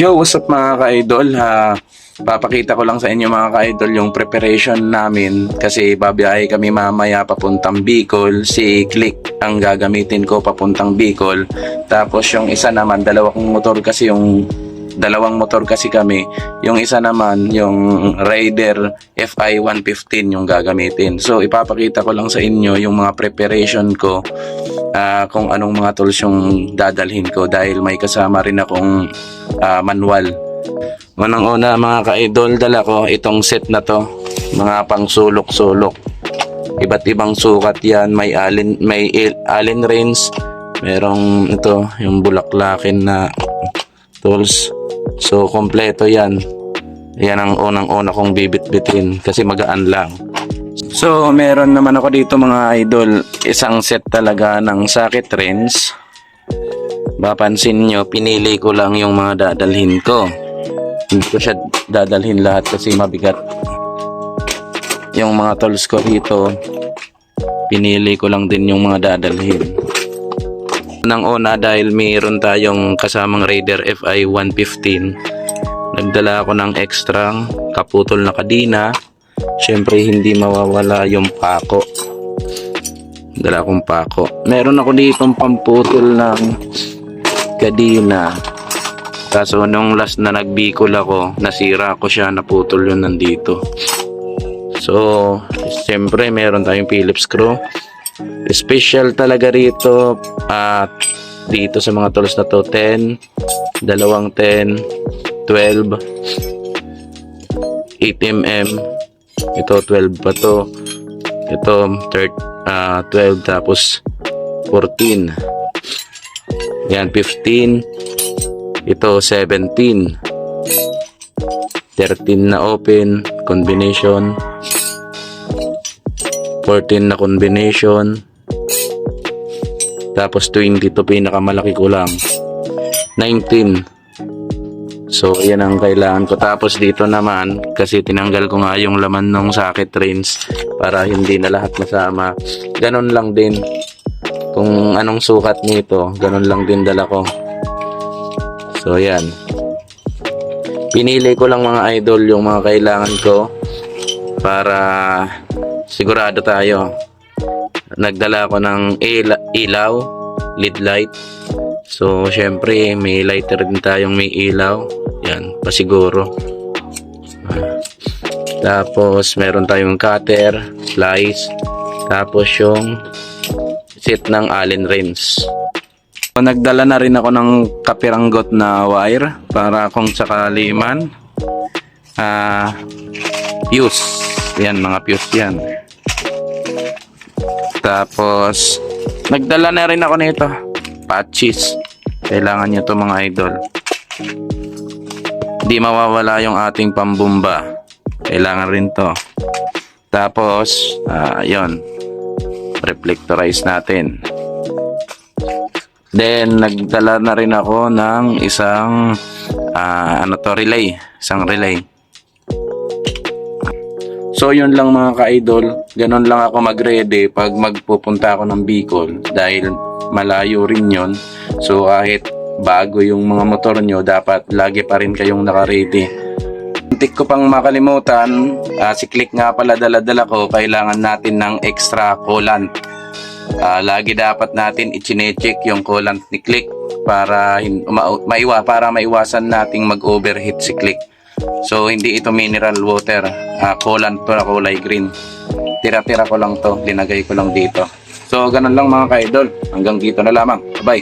Yo, what's up mga ka-idol? Papakita ko lang sa inyo mga ka-idol yung preparation namin kasi babiyahe kami mamaya papuntang Bicol. Si Click ang gagamitin ko papuntang Bicol. Tapos yung isa naman, dalawang motor kasi kami. Yung isa naman, yung Raider FI 115 yung gagamitin. So ipapakita ko lang sa inyo yung mga preparation ko, kung anong mga tools yung dadalhin ko dahil may kasama rin akong manual. Unang-una mga ka-idol, dala ko itong set na to, mga pang sulok-sulok. Iba't ibang sukat yan, may Allen wrench, merong ito, yung bulaklakin na tools. So kompleto yan. Yan ang unang-una kong bibit-bitin kasi magaan lang. So meron naman ako dito mga idol, isang set talaga ng socket wrench. Mapansin nyo, pinili ko lang yung mga dadalhin ko. Hindi ko siya dadalhin lahat kasi mabigat. Yung mga tools ko dito, pinili ko lang din yung mga dadalhin. Unang-una dahil mayroon tayong kasamang Raider FI 115, nagdala ako ng extra kaputol na kadina. Siyempre hindi mawawala yung pako. Dala akong pako. Meron ako ditong pamputol ng kadina. Kaso nung last na nagbikol ako, nasira ko siya, naputol yun nandito. So, siyempre meron tayong Phillips screw. Special talaga rito dito sa mga tools na to, 10, dalawang 10, 12, 8mm. Ito 12 pa to. Ito 12 tapos 14. Yan 15. Ito 17. 13 na open combination. 14 na combination. Tapos 20 to pinakamalaki ko lang. 19. So yan ang kailangan ko. Tapos dito naman, kasi tinanggal ko nga yung laman ng socket wrench para hindi na lahat masama. Ganon lang din. Kung anong sukat nito, ganon lang din dala ko. So yan. Pinili ko lang mga idol yung mga kailangan ko para sigurado tayo. Nagdala ko ng ilaw, lead light. So syempre may lighter din tayong may ilaw. Yan, pasiguro. Tapos meron tayong cutter, slice. Tapos yung set ng Allen wrench. Nagdala na rin ako ng kapiranggot na wire para kung sakali man fuse. Yan, mga fuse yan. Tapos nagdala na rin ako nito, patches. Kailangan nyo to mga idol. Hindi mawawala yung ating pambumba. Kailangan rin to. Tapos yon, reflectorize natin. Then nagdala na rin ako ng isang relay, isang relay. So yun lang mga ka-idol, ganon lang ako mag-ready pag magpupunta ako ng Bicol dahil malayo rin yun. So kahit bago yung mga motor nyo, dapat lagi pa rin kayong naka-ready. Muntik ko pang makalimutan, si Click nga pala dala-dala ko, kailangan natin ng extra coolant. Lagi dapat natin i-check yung coolant ni Click para maiwasan nating mag-overheat si Click. So hindi ito mineral water, coolant to na kulay green. Tira-tira ko lang to, linagay ko lang dito. So ganun lang mga ka-idol, hanggang dito na lamang. Bye.